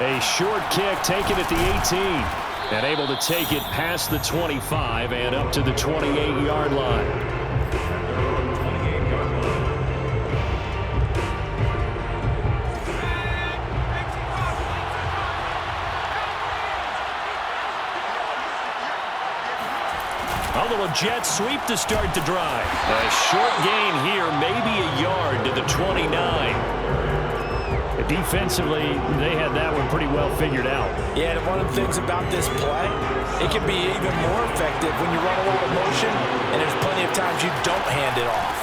A short kick taken at the 18. And able to take it past the 25 and up to the 28-yard line. A little jet sweep to start the drive. A short gain here, maybe a yard to the 29. Defensively, they had that one pretty well figured out. Yeah, and one of the things about this play, it can be even more effective when you run a lot of motion, and there's plenty of times you don't hand it off.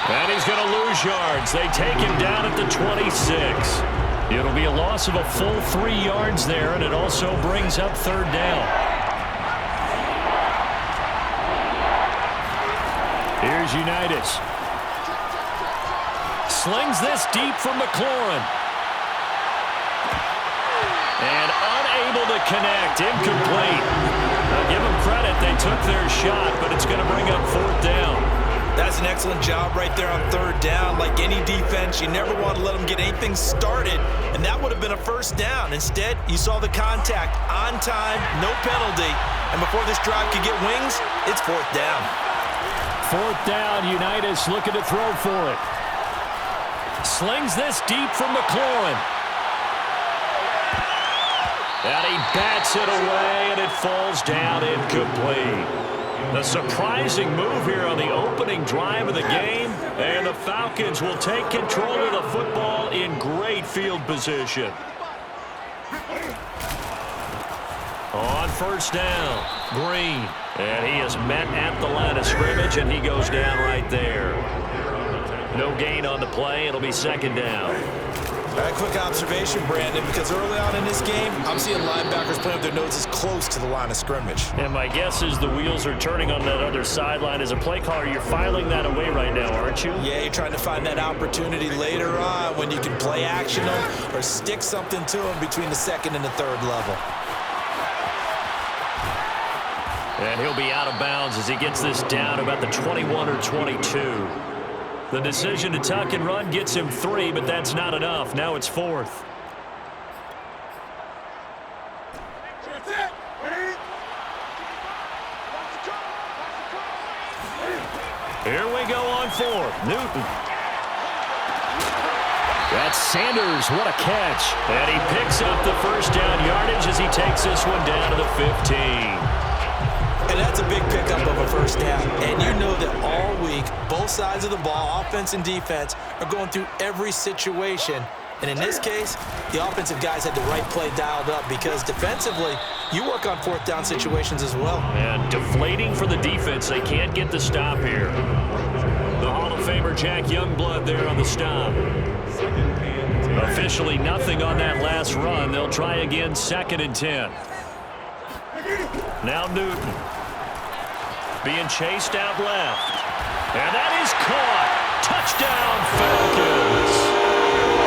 And he's going to lose yards. They take him down at the 26. It'll be a loss of a full 3 yards there, and it also brings up third down. Here's Unitas. Slings this deep from McLaurin. And unable to connect. Incomplete. Now give them credit. They took their shot, but it's going to bring up fourth down. That's an excellent job right there on third down. Like any defense, you never want to let them get anything started, and that would have been a first down. Instead, you saw the contact on time, no penalty, and before this drive could get wings, it's fourth down. Fourth down, Unitas looking to throw for it. Slings this deep from McLaurin. And he bats it away, and it falls down incomplete. A surprising move here on the opening drive of the game, and the Falcons will take control of the football in great field position. On first down, Green. And he is met at the line of scrimmage, and he goes down right there. No gain on the play. It'll be second down. A quick observation, Brandon, because early on in this game, I'm seeing linebackers playing with their noses close to the line of scrimmage. And my guess is the wheels are turning on that other sideline. As a play caller, you're filing that away right now, aren't you? Yeah, you're trying to find that opportunity later on when you can play action them or stick something to them between the second and the third level. And he'll be out of bounds as he gets this down about the 21 or 22. The decision to tuck and run gets him 3, but that's not enough. Now it's fourth. Here we go on fourth. Newton. That's Sanders. What a catch. And he picks up the first down yardage as he takes this one down to the 15. And that's a big pickup of a first down. And you know that all week, both sides of the ball, offense and defense, are going through every situation. And in this case, the offensive guys had the right play dialed up because defensively, you work on fourth down situations as well. And deflating for the defense. They can't get the stop here. The Hall of Famer Jack Youngblood there on the stop. Officially nothing on that last run. They'll try again, 2nd and 10. Now Newton. Being chased out left. And that is caught. Touchdown, Falcons.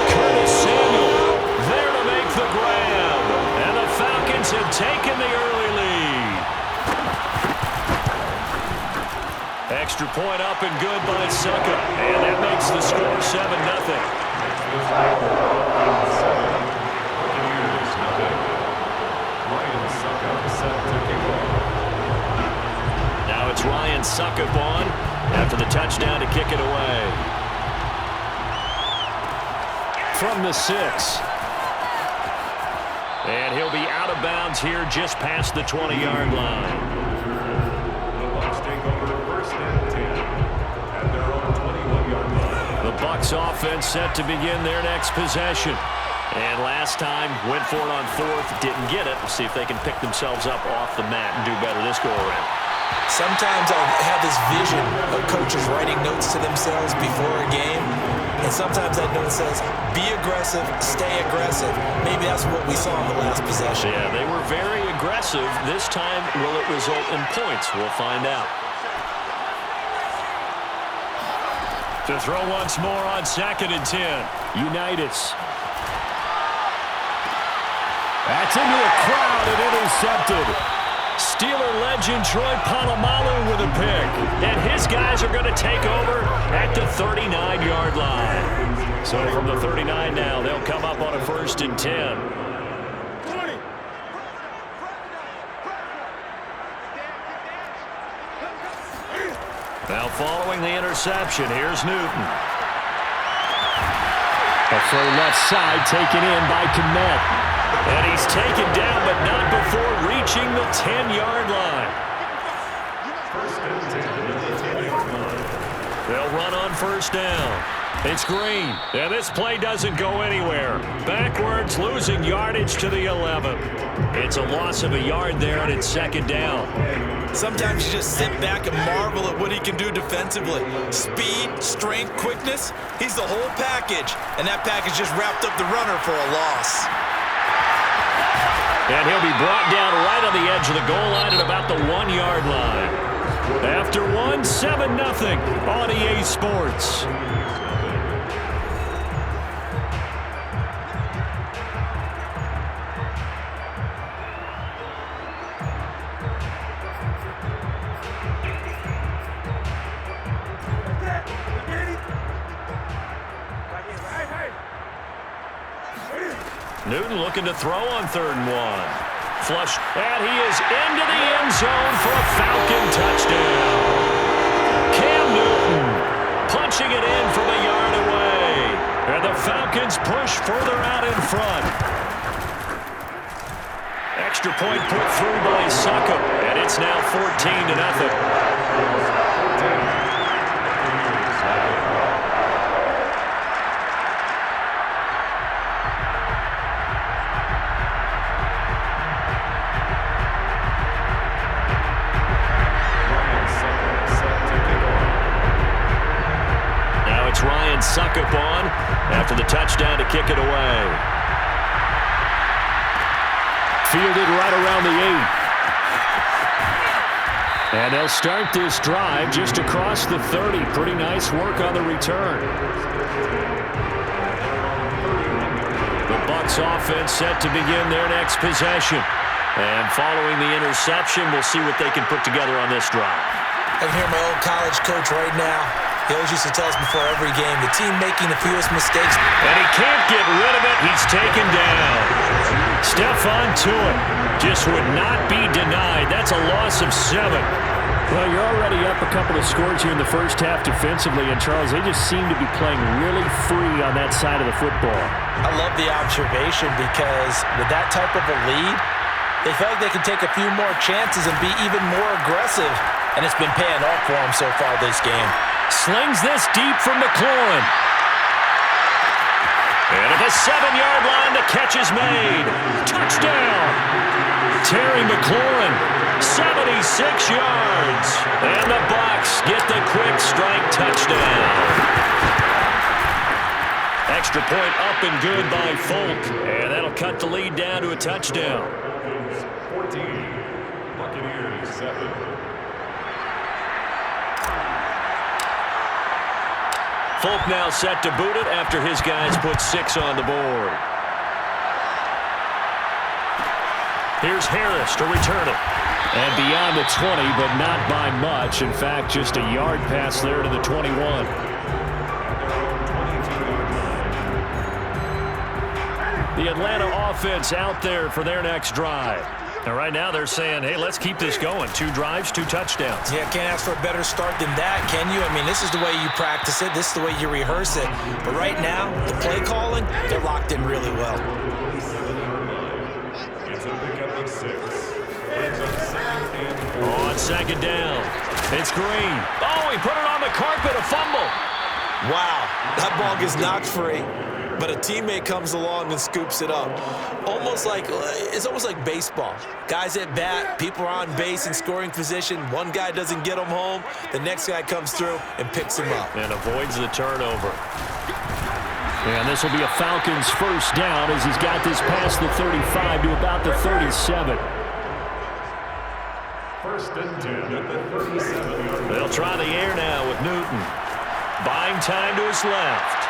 Curtis Samuel there to make the grab. And the Falcons have taken the early lead. Extra point up and good by Suckup. And that makes the score 7-0. Now it's Ryan Suckup on after the touchdown to kick it away. From the 6. And he'll be out of bounds here just past the 20-yard line. The Bucs take over 1st and 10 at their own 21-yard line. The Bucs offense set to begin their next possession. And last time, went for it on 4th, didn't get it. We'll see if they can pick themselves up off the mat and do better this go-around. Sometimes I have this vision of coaches writing notes to themselves before a game, and sometimes that note says, be aggressive, stay aggressive. Maybe that's what we saw in the last possession. Yeah, they were very aggressive. This time, will it result in points? We'll find out. To throw once more on 2nd and 10. Unitas. That's into a crowd and intercepted. Steeler legend Troy Polamalu with a pick. And his guys are going to take over at the 39-yard line. So from the 39 now, they'll come up on a 1st and 10. Now following the interception, here's Newton. A throw left side taken in by Kmet. And he's taken down, but not before reaching the 10-yard line. They'll run on 1st down. It's Green. And this play doesn't go anywhere. Backwards, losing yardage to the 11. It's a loss of a yard there, and it's 2nd down. Sometimes you just sit back and marvel at what he can do defensively. Speed, strength, quickness. He's the whole package. And that package just wrapped up the runner for a loss. And he'll be brought down right on the edge of the goal line at about the 1-yard line. After 7-0 on EA Sports. Newton looking to throw on 3rd and 1. Flush, and he is into the end zone for a Falcon touchdown. Cam Newton punching it in from a yard away. And the Falcons push further out in front. Extra point put through by Succop, and it's now 14-0. Ryan Succop on after the touchdown to kick it away. Fielded right around the 8. And they'll start this drive just across the 30. Pretty nice work on the return. The Bucs offense set to begin their next possession. And following the interception, we'll see what they can put together on this drive. I can hear my old college coach right now. He always used to tell us before every game, the team making the fewest mistakes. And he can't get rid of it. He's taken down. Stephon Tuitt just would not be denied. That's a loss of 7. Well, you're already up a couple of scores here in the first half defensively. And, Charles, they just seem to be playing really free on that side of the football. I love the observation because with that type of a lead, they feel like they can take a few more chances and be even more aggressive. And it's been paying off for them so far this game. Slings this deep from McLaurin. And at the 7-yard line, the catch is made. Touchdown! Terry McLaurin, 76 yards. And the Bucs get the quick strike touchdown. Extra point up and good by Folk. And that'll cut the lead down to a touchdown. 14, Buccaneers 7. Folk now set to boot it after his guys put 6 on the board. Here's Harris to return it. And beyond the 20, but not by much. In fact, just a yard pass there to the 21. The Atlanta offense out there for their next drive. And right now they're saying, hey, let's keep this going. 2 drives, 2 touchdowns. Yeah, can't ask for a better start than that, can you? I mean, this is the way you practice it. This is the way you rehearse it. But right now, the play calling, they're locked in really well. It's a pickup of 6. On 2nd down, it's Green. Oh, he put it on the carpet, a fumble. Wow, that ball gets knocked free. But a teammate comes along and scoops it up. It's almost like baseball. Guys at bat, people are on base in scoring position. One guy doesn't get him home. The next guy comes through and picks him up. And avoids the turnover. And this will be a Falcons 1st down as he's got this past the 35 to about the 37. 1st and 10 at the 37-yard line. They'll try the air now with Newton. Buying time to his left.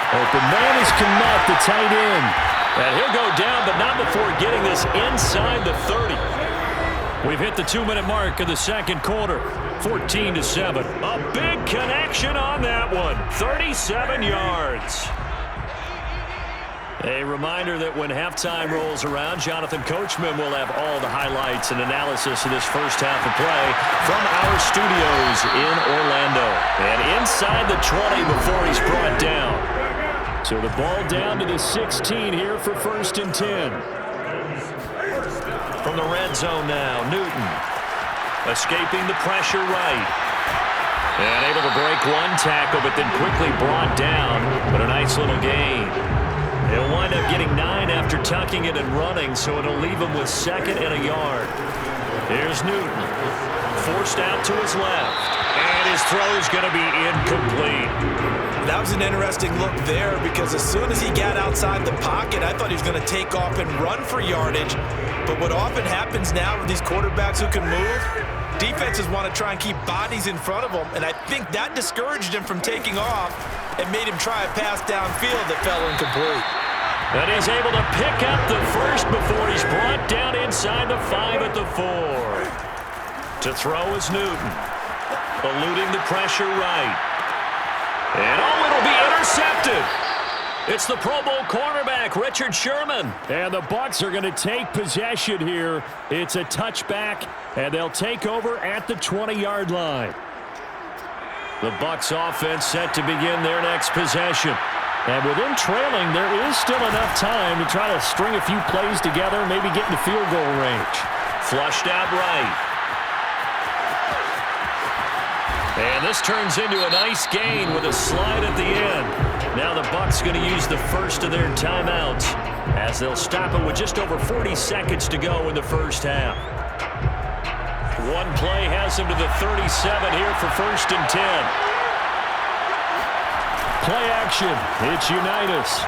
Open man is Kmet, the tight end. And he'll go down, but not before getting this inside the 30. We've hit the 2-minute mark of the 2nd quarter. 14-7. A big connection on that one. 37 yards. A reminder that when halftime rolls around, Jonathan Coachman will have all the highlights and analysis of this first half of play from our studios in Orlando. And inside the 20 before he's brought down. So the ball down to the 16 here for 1st and 10. From the red zone now, Newton escaping the pressure right. And able to break one tackle, but then quickly brought down. But a nice little gain. He'll wind up getting 9 after tucking it and running, so it'll leave him with 2nd and a yard. Here's Newton. Forced out to his left. And his throw's going to be incomplete. That was an interesting look there because as soon as he got outside the pocket, I thought he was going to take off and run for yardage. But what often happens now with these quarterbacks who can move, defenses want to try and keep bodies in front of them, and I think that discouraged him from taking off and made him try a pass downfield that fell incomplete. And he's able to pick up the first before he's brought down inside the 5 at the 4. To throw is Newton. Eluding the pressure right. And it'll be intercepted. It's the Pro Bowl cornerback, Richard Sherman. And the Bucs are going to take possession here. It's a touchback, and they'll take over at the 20-yard line. The Bucs offense set to begin their next possession. And with them trailing, there is still enough time to try to string a few plays together, maybe get into field goal range. Flushed out right. And this turns into a nice gain with a slide at the end. Now the Bucs going to use the first of their timeouts as they'll stop it with just over 40 seconds to go in the first half. One play has them to the 37 here for 1st and 10. Play action. It's Unitas.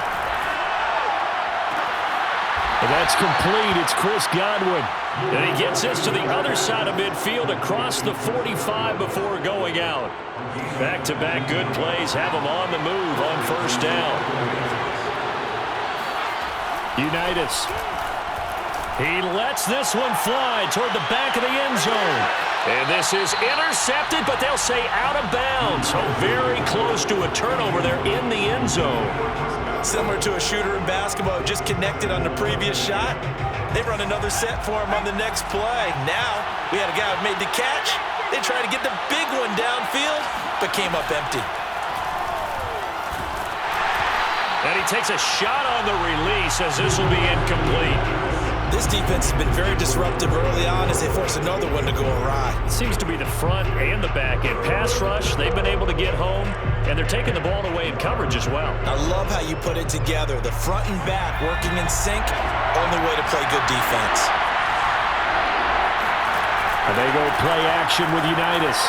And that's complete. It's Chris Godwin. And he gets this to the other side of midfield across the 45 before going out. Back-to-back good plays have him on the move on 1st down. Unitas. He lets this one fly toward the back of the end zone. And this is intercepted, but they'll say out of bounds. So very close to a turnover there in the end zone. Similar to a shooter in basketball who just connected on the previous shot. They run another set for him on the next play. Now, we had a guy who made the catch. They tried to get the big one downfield, but came up empty. And he takes a shot on the release as this will be incomplete. This defense has been very disruptive early on as they force another one to go awry. It seems to be the front and the back end. Pass rush, they've been able to get home, and they're taking the ball away in coverage as well. I love how you put it together. The front and back working in sync, only way to play good defense. And they go play action with Unitas.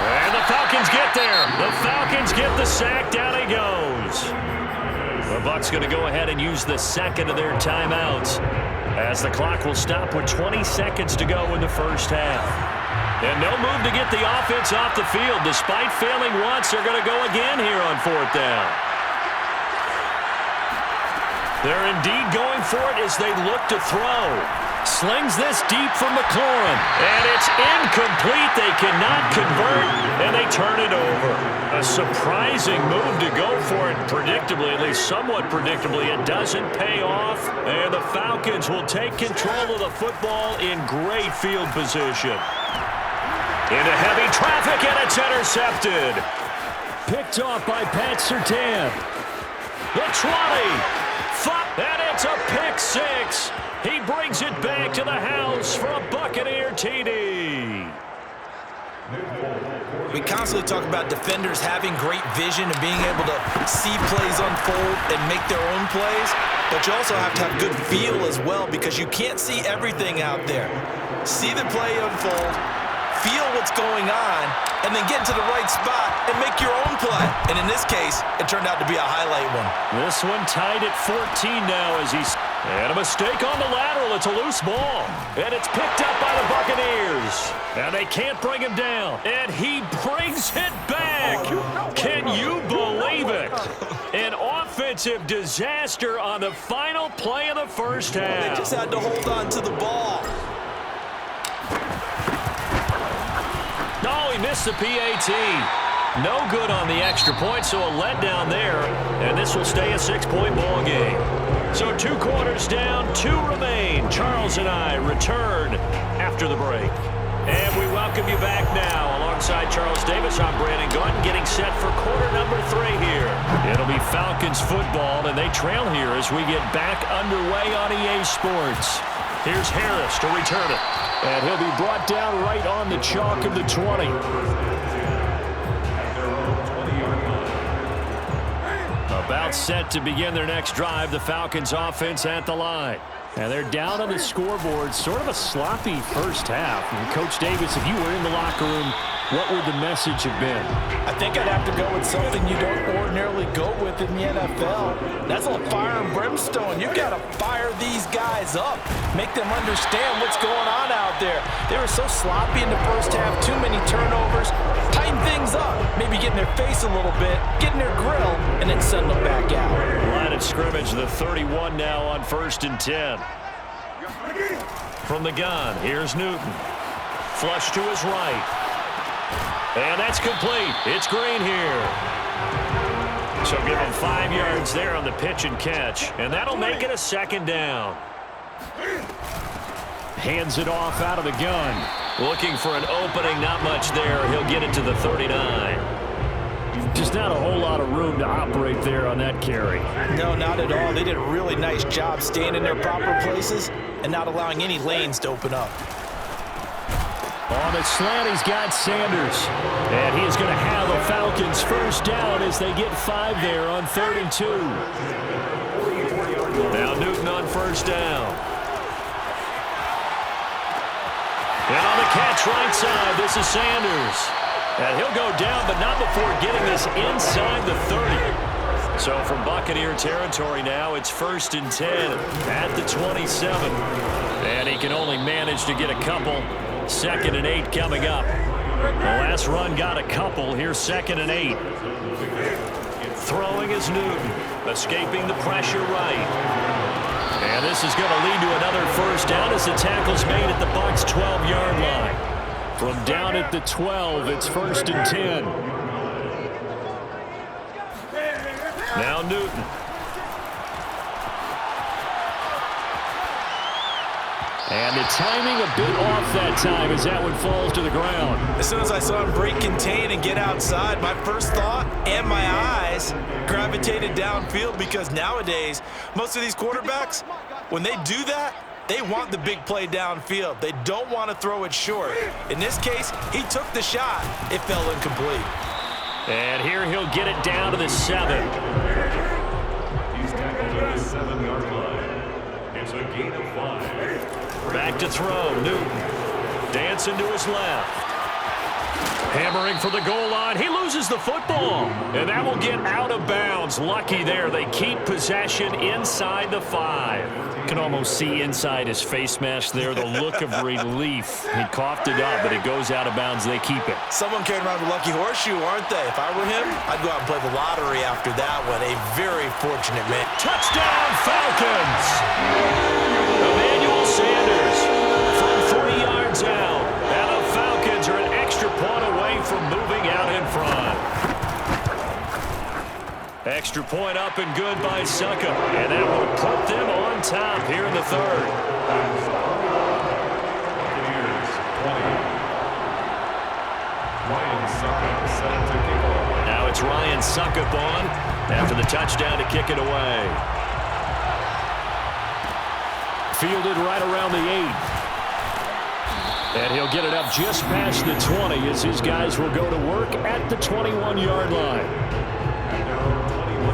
And the Falcons get there. The Falcons get the sack. Down he goes. The Bucs going to go ahead and use the second of their timeouts as the clock will stop with 20 seconds to go in the first half. And no move to get the offense off the field. Despite failing once, they're going to go again here on 4th down. They're indeed going for it as they look to throw. Slings this deep for McLaurin. And it's incomplete. They cannot convert, and they turn it over. A surprising move to go for it predictably, at least somewhat predictably. It doesn't pay off, and the Falcons will take control of the football in great field position. Into heavy traffic, and it's intercepted. Picked off by Pat Surtain. The 20. And it's a pick 6. He brings it back to the house for a Buccaneer TD. We constantly talk about defenders having great vision and being able to see plays unfold and make their own plays, but you also have to have good feel as well because you can't see everything out there. See the play unfold, feel what's going on, and then get to the right spot and make your own play. And in this case, it turned out to be a highlight one. This one tied at 14 now as he's... And a mistake on the lateral. It's a loose ball. And it's picked up by the Buccaneers. And they can't bring him down. And he brings it back. Can you believe it? An offensive disaster on the final play of the first half. They just had to hold on to the ball. Oh, he missed the PAT. No good on the extra point, so a letdown there. And this will stay a 6-point ball game. So 2 quarters down, 2 remain. Charles and I return after the break. And we welcome you back now. Alongside Charles Davis, I'm Brandon Gaudin, getting set for quarter number 3 here. It'll be Falcons football, and they trail here as we get back underway on EA Sports. Here's Harris to return it. And he'll be brought down right on the chalk of the 20. About set to begin their next drive, the Falcons offense at the line. And they're down on the scoreboard, sort of a sloppy first half. And Coach Davis, if you were in the locker room, what would the message have been? I think I'd have to go with something you don't ordinarily go with in the NFL. That's a fire and brimstone. You've got to fire these guys up. Make them understand what's going on out there. They were so sloppy in the first half, too many turnovers. Tighten things up. Maybe get in their face a little bit, get in their grill, and then send them back out. Line of scrimmage, the 31 now on 1st and 10. From the gun, here's Newton. Flush to his right. And that's complete. It's Green here. So give him 5 yards there on the pitch and catch. And that'll make it a 2nd down. Hands it off out of the gun. Looking for an opening, not much there. He'll get it to the 39. Just not a whole lot of room to operate there on that carry. No, not at all. They did a really nice job staying in their proper places and not allowing any lanes to open up. On the slant, he's got Sanders. And he is going to have a Falcons 1st down as they get 5 there on 3rd and 2. Now Newton on 1st down. And on the catch right side, this is Sanders. And he'll go down, but not before getting this inside the 30. So from Buccaneer territory now, it's 1st and 10 at the 27. And he can only manage to get a couple. 2nd and 8 coming up. The last run got a couple. Here's 2nd and 8. Throwing is Newton. Escaping the pressure right. And this is going to lead to another 1st down as the tackle's made at the Bucs 12-yard line. From down at the 12, it's 1st and 10. Now Newton. And the timing a bit off that time as that one falls to the ground. As soon as I saw him break contain and get outside, my first thought and my eyes gravitated downfield because nowadays, most of these quarterbacks, when they do that, they want the big play downfield. They don't want to throw it short. In this case, he took the shot. It fell incomplete. And here he'll get it down to the 7. He's tackled at the 7-yard line. It's a gain of 5. Back to throw, Newton. Dancing to his left. Hammering for the goal line. He loses the football. And that will get out of bounds. Lucky there. They keep possession inside the 5. You can almost see inside his face mask there the look of relief. He coughed it up, but it goes out of bounds. They keep it. Someone carrying around the lucky horseshoe, aren't they? If I were him, I'd go out and play the lottery after that one. A very fortunate man. Touchdown, Falcons! Emmanuel Sanders from 3 yards out. And the Falcons are an extra point away from moving out in front. Extra point up and good by Succop. And that will put them on top here in the 3rd. Ryan Succop set to kick off. Now it's Ryan Succop on after the touchdown to kick it away. Fielded right around the 8. And he'll get it up just past the 20 as his guys will go to work at the 21-yard line.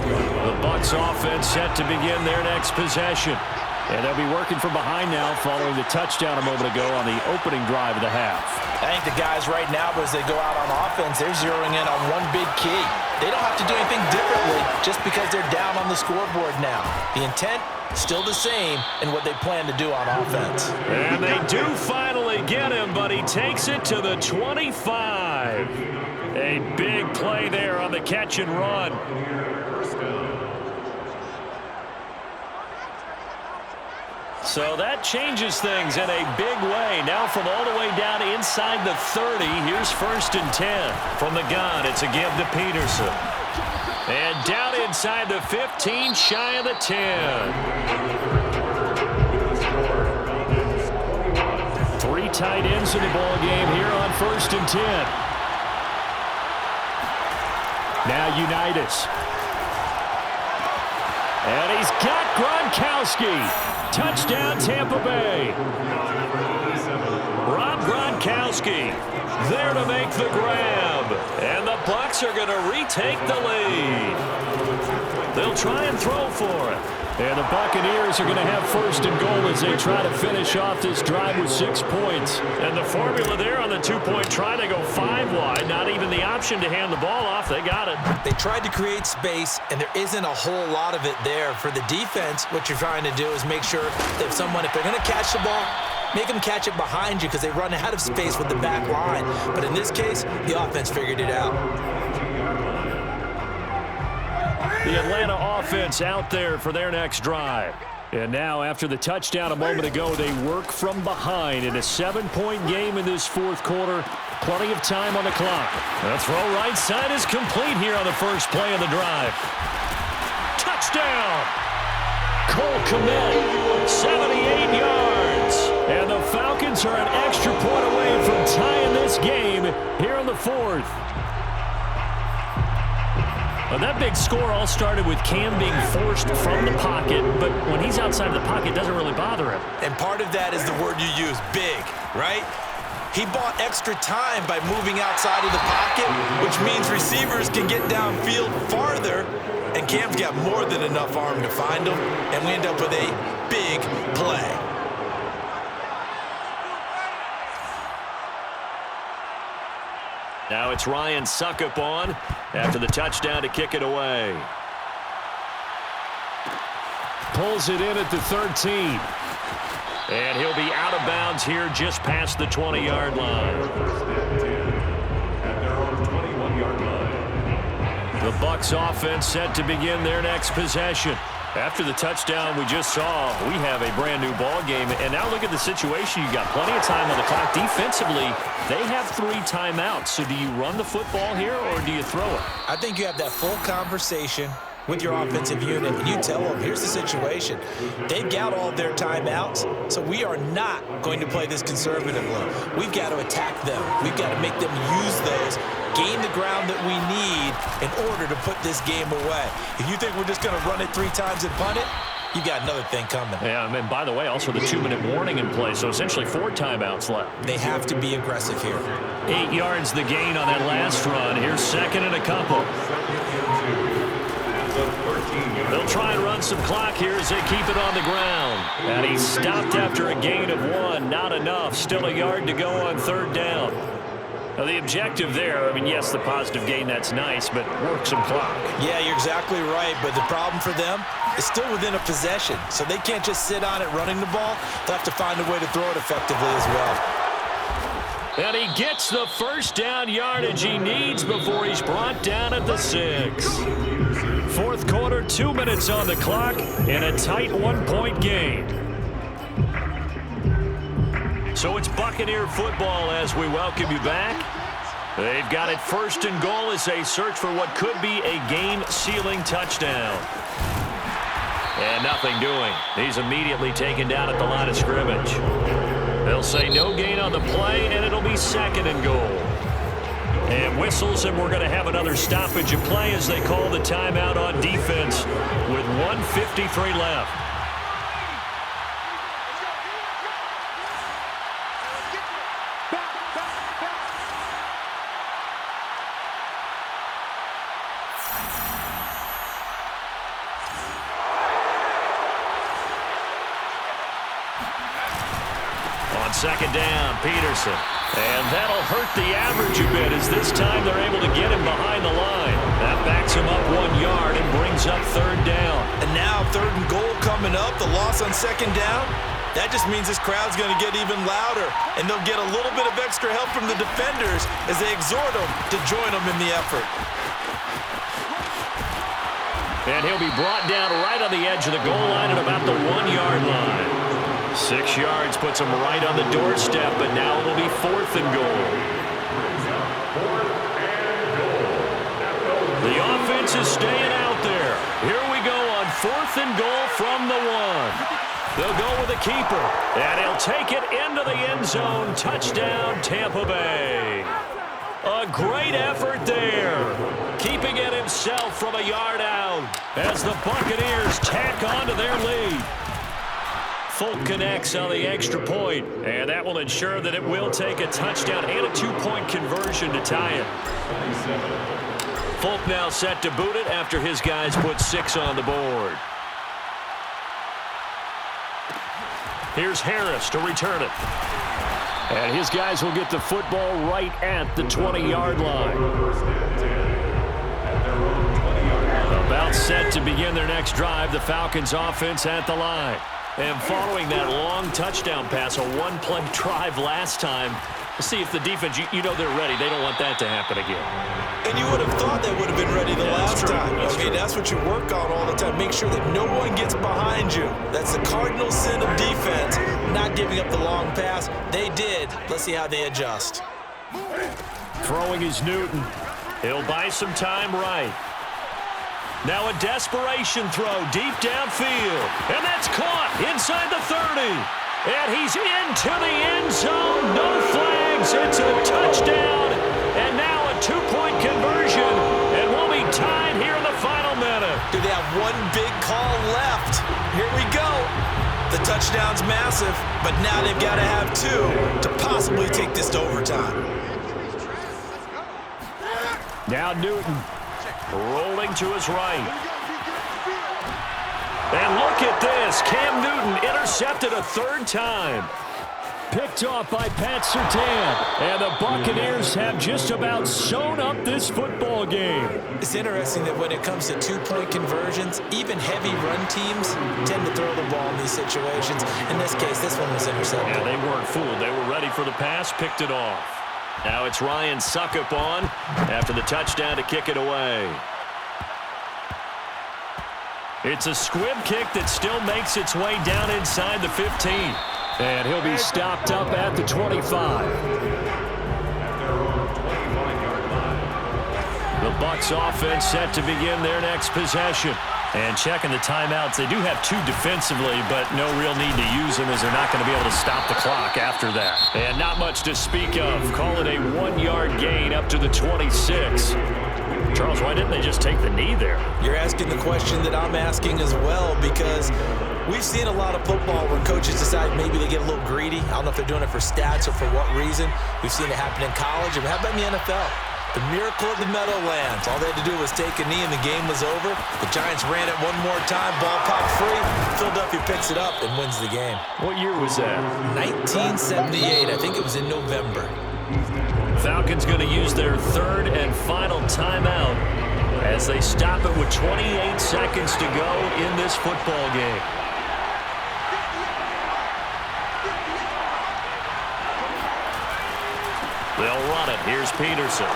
The Bucs offense set to begin their next possession. And they'll be working from behind now following the touchdown a moment ago on the opening drive of the half. I think the guys right now, as they go out on offense, they're zeroing in on one big key. They don't have to do anything differently just because they're down on the scoreboard now. The intent, still the same in what they plan to do on offense. And they do finally get him, but he takes it to the 25. A big play there on the catch and run. So that changes things in a big way. Now from all the way down inside the 30, here's 1st and 10. From the gun, it's a give to Peterson. And down inside the 15, shy of the 10. 3 tight ends in the ball game here on 1st and 10. Now Unitas. And he's got Gronkowski. Touchdown, Tampa Bay. Rob Gronkowski there to make the grab. And the Bucs are going to retake the lead. They'll try and throw for it. And the Buccaneers are going to have 1st and goal as they try to finish off this drive with 6 points. And the formula there on the 2-point try to go 5 wide. Not even the option to hand the ball off. They got it. They tried to create space, and there isn't a whole lot of it there. For the defense, what you're trying to do is make sure that if they're going to catch the ball, make them catch it behind you because they run out of space with the back line. But in this case, the offense figured it out. The Atlanta offense out there for their next drive. And now, after the touchdown a moment ago, they work from behind in a 7-point game in this 4th quarter. Plenty of time on the clock. The throw right side is complete here on the first play of the drive. Touchdown! Cole Kmet, 78 yards. And the Falcons are an extra point away from tying this game here in the 4th. Well, that big score all started with Cam being forced from the pocket, but when he's outside of the pocket, it doesn't really bother him. And part of that is the word you use, big, right? He bought extra time by moving outside of the pocket, which means receivers can get downfield farther, and Cam's got more than enough arm to find him, and we end up with a big play. Now it's Ryan Succop on after the touchdown to kick it away. Pulls it in at the 13. And he'll be out of bounds here just past the 20-yard line. First and 10 at their own 21-yard line. The Bucs offense set to begin their next possession. After the touchdown we just saw, we have a brand-new ball game. And now look at the situation. You got plenty of time on the clock. Defensively, they have 3 timeouts. So do you run the football here or do you throw it? I think you have that full conversation with your offensive unit, and you tell them, here's the situation. They've got all their timeouts, so we are not going to play this conservatively. We've got to attack them. We've got to make them use those, gain the ground that we need in order to put this game away. If you think we're just going to run it 3 times and punt it, you got another thing coming. Yeah, and by the way, also the 2-minute warning in play, so essentially 4 timeouts left. They have to be aggressive here. 8 yards the gain on that last run. Here's 2nd and a couple. They'll try and run some clock here as they keep it on the ground. And he's stopped after a gain of 1. Not enough. Still a yard to go on 3rd down. Now the objective there, I mean, yes, the positive gain, that's nice, but work some clock. Yeah, you're exactly right, but the problem for them is still within a possession, so they can't just sit on it running the ball. They'll have to find a way to throw it effectively as well. And he gets the 1st down yardage he needs before he's brought down at the 6. 4th quarter, 2 minutes on the clock, and a tight 1-point game. So it's Buccaneer football as we welcome you back. They've got it 1st and goal as they search for what could be a game-sealing touchdown. And nothing doing. He's immediately taken down at the line of scrimmage. They'll say no gain on the play, and it'll be 2nd and goal. And whistles, and we're going to have another stoppage of play as they call the timeout on defense with 1:53 left. On 2nd down, Peterson. And that'll hurt the average a bit as this time they're able to get him behind the line. That backs him up 1 yard and brings up 3rd down. And now 3rd and goal coming up, the loss on 2nd down. That just means this crowd's going to get even louder, and they'll get a little bit of extra help from the defenders as they exhort them to join them in the effort. And he'll be brought down right on the edge of the goal line at about the 1 yard line. 6 yards puts them right on the doorstep, but now it'll be 4th and goal. The offense is staying out there. Here we go on 4th and goal from the 1. They'll go with the keeper, and he'll take it into the end zone. Touchdown, Tampa Bay. A great effort there, keeping it himself from a yard out as the Buccaneers tack on to their lead. Folk connects on the extra point, and that will ensure that it will take a touchdown and a 2-point conversion to tie it. Folk now set to boot it after his guys put 6 on the board. Here's Harris to return it. And his guys will get the football right at the 20-yard line. About set to begin their next drive, the Falcons offense at the line. And following that long touchdown pass, a one-play drive last time, let's see if the defense, you know they're ready. They don't want that to happen again. And you would have thought they would have been ready the last time. That's what you work on all the time. Make sure that no one gets behind you. That's the cardinal sin of defense, not giving up the long pass. They did. Let's see how they adjust. Throwing is Newton. He'll buy some time right. Now a desperation throw deep downfield. And that's caught inside the 30. And he's into the end zone. No flags. It's a touchdown. And now a 2-point conversion. And we'll be tied here in the final minute. Do they have one big call left? Here we go. The touchdown's massive, but now they've got to have 2 to possibly take this to overtime. Now Newton rolling to his right. And look at this. Cam Newton intercepted a 3rd time. Picked off by Pat Surtain. And the Buccaneers have just about sewn up this football game. It's interesting that when it comes to 2-point conversions, even heavy run teams tend to throw the ball in these situations. In this case, this one was intercepted. Yeah, they weren't fooled. They were ready for the pass, picked it off. Now it's Ryan Succop on after the touchdown to kick it away. It's a squib kick that still makes its way down inside the 15. And he'll be stopped up at the 25. The Bucs offense set to begin their next possession. And checking the timeouts, they do have 2 defensively, but no real need to use them as they're not going to be able to stop the clock after that. And not much to speak of. Call it a 1-yard gain up to the 26. Charles, why didn't they just take the knee there? You're asking the question that I'm asking as well, because we've seen a lot of football where coaches decide maybe they get a little greedy. I don't know if they're doing it for stats or for what reason. We've seen it happen in college. And how about in the NFL? The miracle of the Meadowlands. All they had to do was take a knee and the game was over. The Giants ran it one more time. Ball popped free. Philadelphia picks it up and wins the game. What year was that? 1978. I think it was in November. Falcons going to use their 3rd and final timeout as they stop it with 28 seconds to go in this football game. They'll run it. Here's Peterson.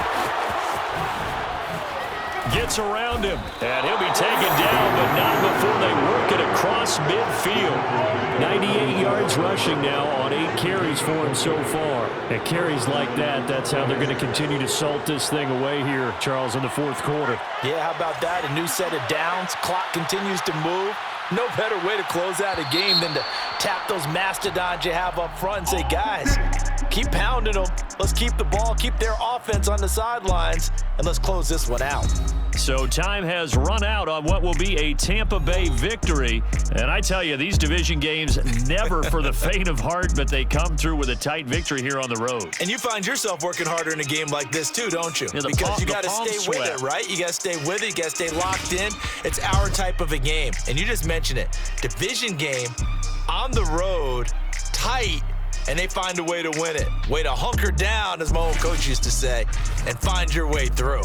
Gets around him, and he'll be taken down, but not before they work it across midfield. 98 yards rushing now on 8 carries for him so far. And carries like that, that's how they're going to continue to salt this thing away here, Charles, in the 4th quarter. Yeah, how about that? A new set of downs. Clock continues to move. No better way to close out a game than to tap those mastodons you have up front and say, guys, keep pounding them. Let's keep the ball, keep their offense on the sidelines, and let's close this one out. So time has run out on what will be a Tampa Bay victory. And I tell you, these division games, never for the faint of heart, but they come through with a tight victory here on the road. And you find yourself working harder in a game like this too, don't you? Yeah, because you got to stay with it, right? You got to stay with it. You got to stay locked in. It's our type of a game. And you just mentioned it. Division game, on the road, tight, and they find a way to win it. Way to hunker down, as my old coach used to say, and find your way through.